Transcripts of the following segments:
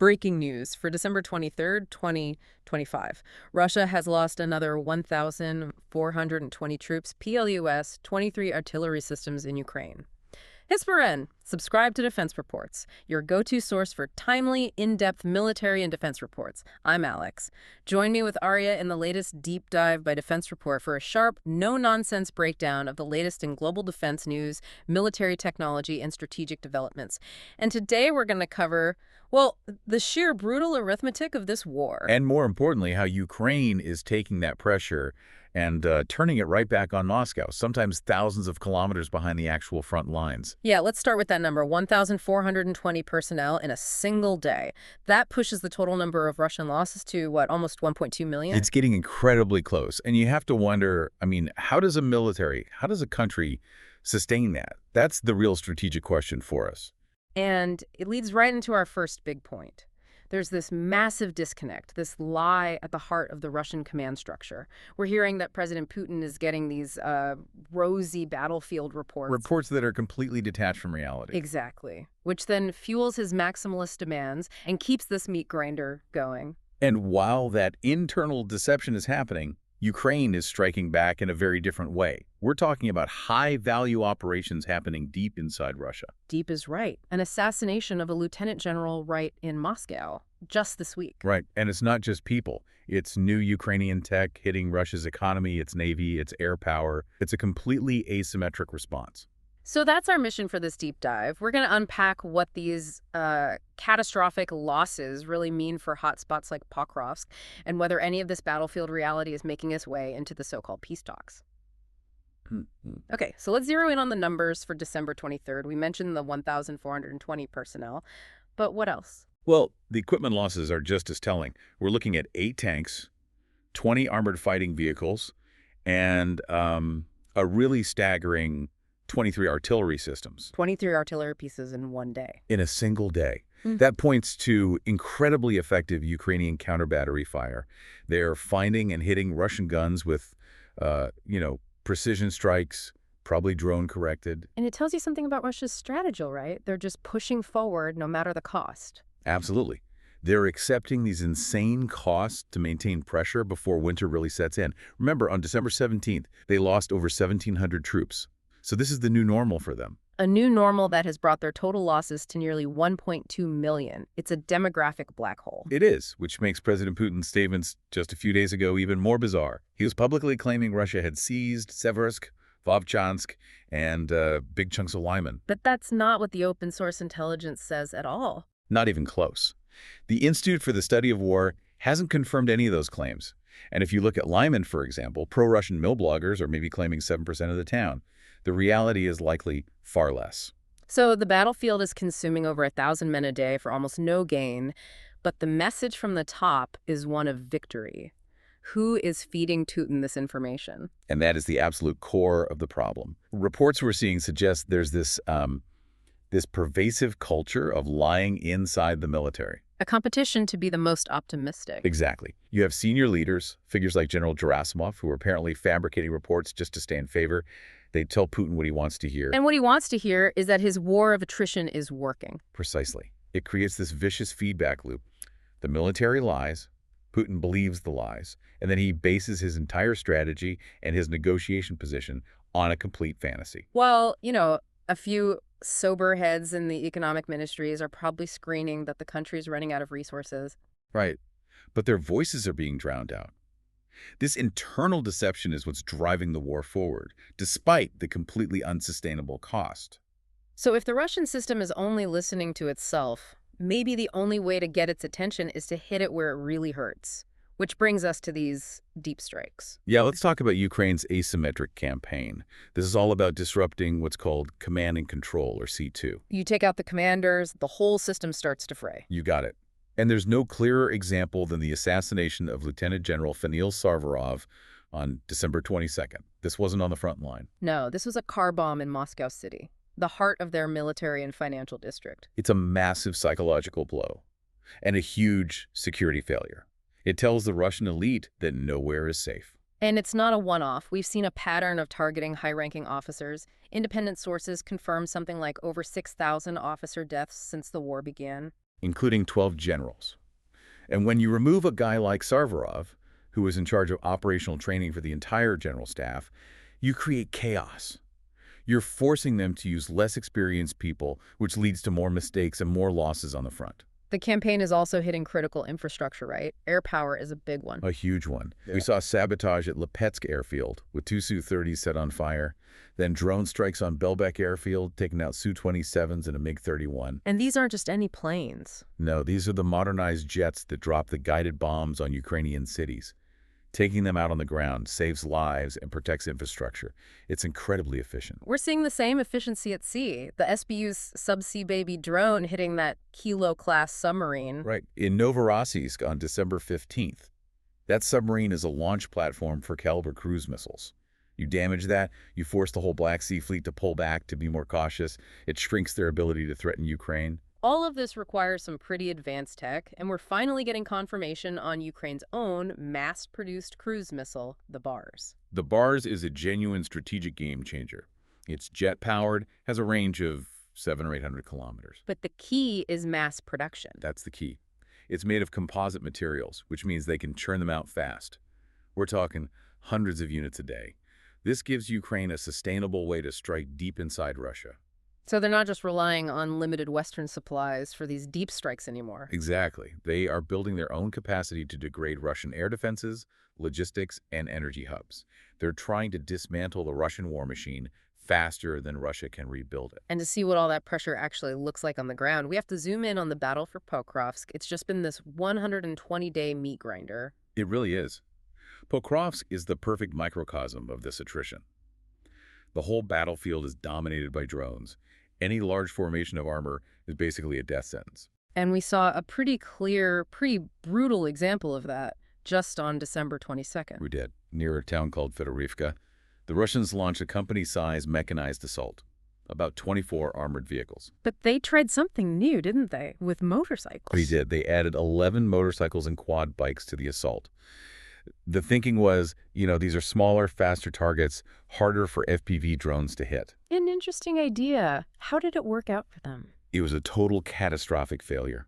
Breaking news for December 23rd, 2025. Russia has lost another 1,420 troops, PLUS, 23 artillery systems in Ukraine. Hisparen, subscribe to Defense Reports, your go-to source for timely, in-depth military and defense reports. I'm Alex. Join me with Arya in the latest deep dive by Defense Report for a sharp, no-nonsense breakdown of the latest in global defense news, military technology, and strategic developments. And today we're going to cover, well, the sheer brutal arithmetic of this war. And more importantly, how Ukraine is taking that pressure and turning it right back on Moscow, sometimes thousands of kilometers behind the actual front lines. Yeah, let's start with that number, 1,420 personnel in a single day. That pushes the total number of Russian losses to, what, almost 1.2 million? It's getting incredibly close. And you have to wonder, how does a country sustain that? That's the real strategic question for us. And it leads right into our first big point. There's this massive disconnect, this lie at the heart of the Russian command structure. We're hearing that President Putin is getting these rosy battlefield reports. Reports that are completely detached from reality. Exactly. Which then fuels his maximalist demands and keeps this meat grinder going. And while that internal deception is happening, Ukraine is striking back in a very different way. We're talking about high-value operations happening deep inside Russia. Deep is right. An assassination of a lieutenant general right in Moscow just this week. Right. And it's not just people. It's new Ukrainian tech hitting Russia's economy, its navy, its air power. It's a completely asymmetric response. So that's our mission for this deep dive. We're going to unpack what these catastrophic losses really mean for hotspots like Pokrovsk and whether any of this battlefield reality is making its way into the so-called peace talks. Okay, so let's zero in on the numbers for December 23rd. We mentioned the 1,420 personnel, but what else? Well, the equipment losses are just as telling. We're looking at 8 tanks, 20 armored fighting vehicles, and a really staggering 23 artillery systems. 23 artillery pieces in one day. In a single day. That points to incredibly effective Ukrainian counter-battery fire. They're finding and hitting Russian guns with, precision strikes, probably drone-corrected. And it tells you something about Russia's strategy, right? They're just pushing forward no matter the cost. Absolutely. They're accepting these insane costs to maintain pressure before winter really sets in. Remember, on December 17th, they lost over 1,700 troops. So this is the new normal for them. A new normal that has brought their total losses to nearly 1.2 million. It's a demographic black hole. It is, which makes President Putin's statements just a few days ago even more bizarre. He was publicly claiming Russia had seized Seversk, Vovchansk, and big chunks of Lyman. But that's not what the open source intelligence says at all. Not even close. The Institute for the Study of War hasn't confirmed any of those claims. And if you look at Lyman, for example, pro-Russian mill bloggers are maybe claiming 7% of the town. The reality is likely far less. So the battlefield is consuming over 1,000 men a day for almost no gain, but the message from the top is one of victory. Who is feeding Putin this information? And that is the absolute core of the problem. Reports we're seeing suggest there's this pervasive culture of lying inside the military. A competition to be the most optimistic. Exactly. You have senior leaders, figures like General Gerasimov, who are apparently fabricating reports just to stay in favor. They tell Putin what he wants to hear. And what he wants to hear is that his war of attrition is working. Precisely. It creates this vicious feedback loop. The military lies, Putin believes the lies, and then he bases his entire strategy and his negotiation position on a complete fantasy. Well, a few sober heads in the economic ministries are probably screening that the country is running out of resources. Right. But their voices are being drowned out. This internal deception is what's driving the war forward, despite the completely unsustainable cost. So if the Russian system is only listening to itself, maybe the only way to get its attention is to hit it where it really hurts. Which brings us to these deep strikes. Yeah, let's talk about Ukraine's asymmetric campaign. This is all about disrupting what's called command and control, or C2. You take out the commanders, the whole system starts to fray. You got it. And there's no clearer example than the assassination of Lieutenant General Fanil Sarvarov on December 22nd. This wasn't on the front line. No, this was a car bomb in Moscow City, the heart of their military and financial district. It's a massive psychological blow and a huge security failure. It tells the Russian elite that nowhere is safe. And it's not a one-off. We've seen a pattern of targeting high-ranking officers. Independent sources confirm something like over 6,000 officer deaths since the war began. including 12 generals. And when you remove a guy like Sarvarov, who was in charge of operational training for the entire general staff, you create chaos. You're forcing them to use less experienced people, which leads to more mistakes and more losses on the front. The campaign is also hitting critical infrastructure, right? Air power is a big one. A huge one. Yeah. We saw sabotage at Lipetsk airfield with two Su-30s set on fire. Then drone strikes on Belbek airfield, taking out Su-27s and a MiG-31. And these aren't just any planes. No, these are the modernized jets that drop the guided bombs on Ukrainian cities. Taking them out on the ground saves lives and protects infrastructure. It's incredibly efficient. We're seeing the same efficiency at sea. The SBU's Subsea Baby drone hitting that Kilo-class submarine. Right. In Novorossiysk on December 15th, that submarine is a launch platform for Caliber cruise missiles. You damage that, you force the whole Black Sea fleet to pull back, to be more cautious. It shrinks their ability to threaten Ukraine. All of this requires some pretty advanced tech, and we're finally getting confirmation on Ukraine's own mass-produced cruise missile, the Bars. The Bars is a genuine strategic game changer. It's jet-powered, has a range of 700 or 800 kilometers. But the key is mass production. That's the key. It's made of composite materials, which means they can churn them out fast. We're talking hundreds of units a day. This gives Ukraine a sustainable way to strike deep inside Russia. So they're not just relying on limited Western supplies for these deep strikes anymore. Exactly. They are building their own capacity to degrade Russian air defenses, logistics, and energy hubs. They're trying to dismantle the Russian war machine faster than Russia can rebuild it. And to see what all that pressure actually looks like on the ground, we have to zoom in on the battle for Pokrovsk. It's just been this 120-day meat grinder. It really is. Pokrovsk is the perfect microcosm of this attrition. The whole battlefield is dominated by drones. Any large formation of armor is basically a death sentence. And we saw a pretty clear, pretty brutal example of that just on December 22nd. We did. Near a town called Fedorivka, the Russians launched a company-sized mechanized assault, about 24 armored vehicles. But they tried something new, didn't they, with motorcycles? They did. They added 11 motorcycles and quad bikes to the assault. The thinking was, these are smaller, faster targets, harder for FPV drones to hit. An interesting idea. How did it work out for them? It was a total catastrophic failure.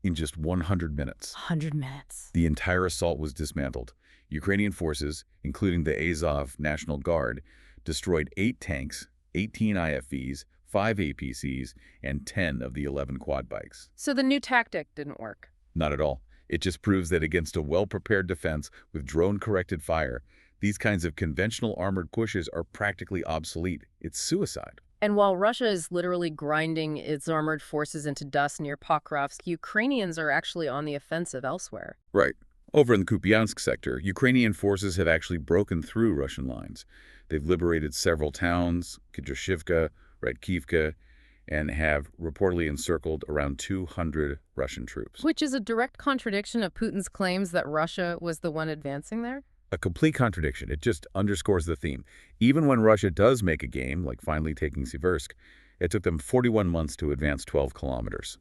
In just 100 minutes. 100 minutes. The entire assault was dismantled. Ukrainian forces, including the Azov National Guard, destroyed 8 tanks, 18 IFVs, 5 APCs, and 10 of the 11 quad bikes. So the new tactic didn't work? Not at all. It just proves that against a well-prepared defense with drone-corrected fire, these kinds of conventional armored pushes are practically obsolete. It's suicide. And while Russia is literally grinding its armored forces into dust near Pokrovsk, Ukrainians are actually on the offensive elsewhere. Right. Over in the Kupiansk sector, Ukrainian forces have actually broken through Russian lines. They've liberated several towns, Kyiv, Redkivka, and have reportedly encircled around 200 Russian troops. Which is a direct contradiction of Putin's claims that Russia was the one advancing there? A complete contradiction. It just underscores the theme. Even when Russia does make a game, like finally taking Siversk, it took them 41 months to advance 12 kilometers.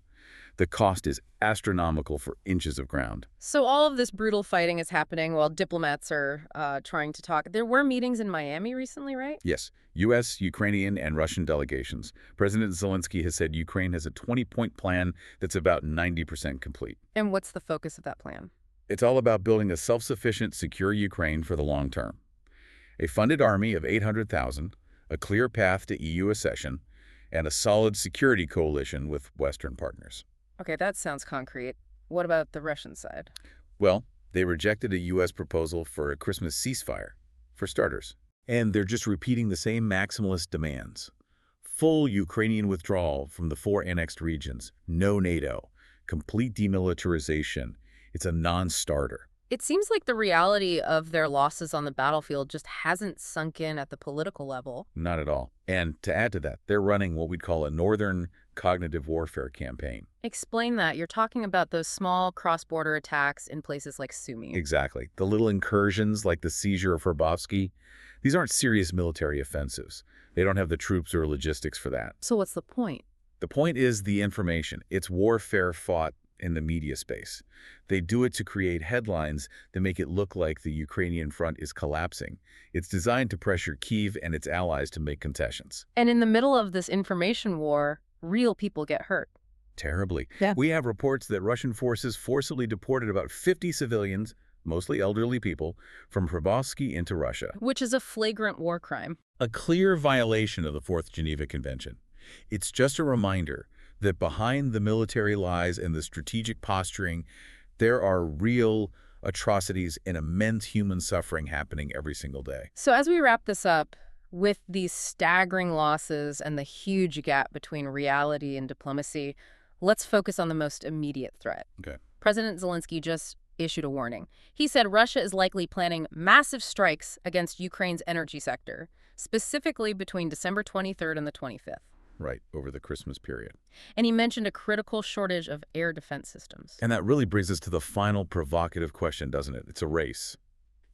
The cost is astronomical for inches of ground. So all of this brutal fighting is happening while diplomats are trying to talk. There were meetings in Miami recently, right? Yes. U.S., Ukrainian, and Russian delegations. President Zelensky has said Ukraine has a 20-point plan that's about 90% complete. And what's the focus of that plan? It's all about building a self-sufficient, secure Ukraine for the long term. A funded army of 800,000, a clear path to EU accession, and a solid security coalition with Western partners. Okay, that sounds concrete. What about the Russian side? Well, they rejected a U.S. proposal for a Christmas ceasefire, for starters. And they're just repeating the same maximalist demands. Full Ukrainian withdrawal from the 4 annexed regions, no NATO, complete demilitarization. It's a non-starter. It seems like the reality of their losses on the battlefield just hasn't sunk in at the political level. Not at all. And to add to that, they're running what we'd call a northern cognitive warfare campaign. Explain that. You're talking about those small cross-border attacks in places like Sumy. Exactly. The little incursions like the seizure of Herbovsky, these aren't serious military offensives. They don't have the troops or logistics for that. So what's the point? The point is the information. It's warfare fought in the media space. They do it to create headlines that make it look like the Ukrainian front is collapsing. It's designed to pressure Kyiv and its allies to make concessions. And in the middle of this information war, real people get hurt. Terribly. Yeah. We have reports that Russian forces forcibly deported about 50 civilians, mostly elderly people, from Pribovsky into Russia. Which is a flagrant war crime. A clear violation of the Fourth Geneva Convention. It's just a reminder that behind the military lies and the strategic posturing, there are real atrocities and immense human suffering happening every single day. So as we wrap this up, with these staggering losses and the huge gap between reality and diplomacy, let's focus on the most immediate threat. Okay. President Zelensky just issued a warning. He said Russia is likely planning massive strikes against Ukraine's energy sector, specifically between December 23rd and the 25th. Right, over the Christmas period. And he mentioned a critical shortage of air defense systems. And that really brings us to the final provocative question, doesn't it? It's a race.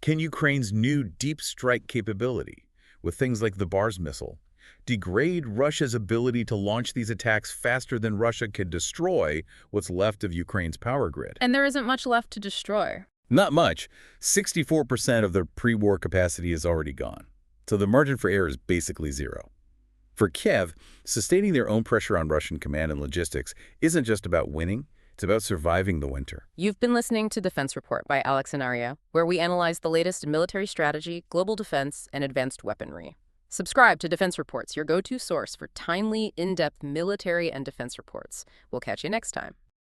Can Ukraine's new deep strike capability, with things like the Bombards missile, degrade Russia's ability to launch these attacks faster than Russia could destroy what's left of Ukraine's power grid? And there isn't much left to destroy. Not much. 64% of their pre-war capacity is already gone. So the margin for error is basically zero. For Kyiv, sustaining their own pressure on Russian command and logistics isn't just about winning, it's about surviving the winter. You've been listening to Defense Report by Alex and Arya, where we analyze the latest in military strategy, global defense, and advanced weaponry. Subscribe to Defense Reports, your go-to source for timely, in-depth military and defense reports. We'll catch you next time.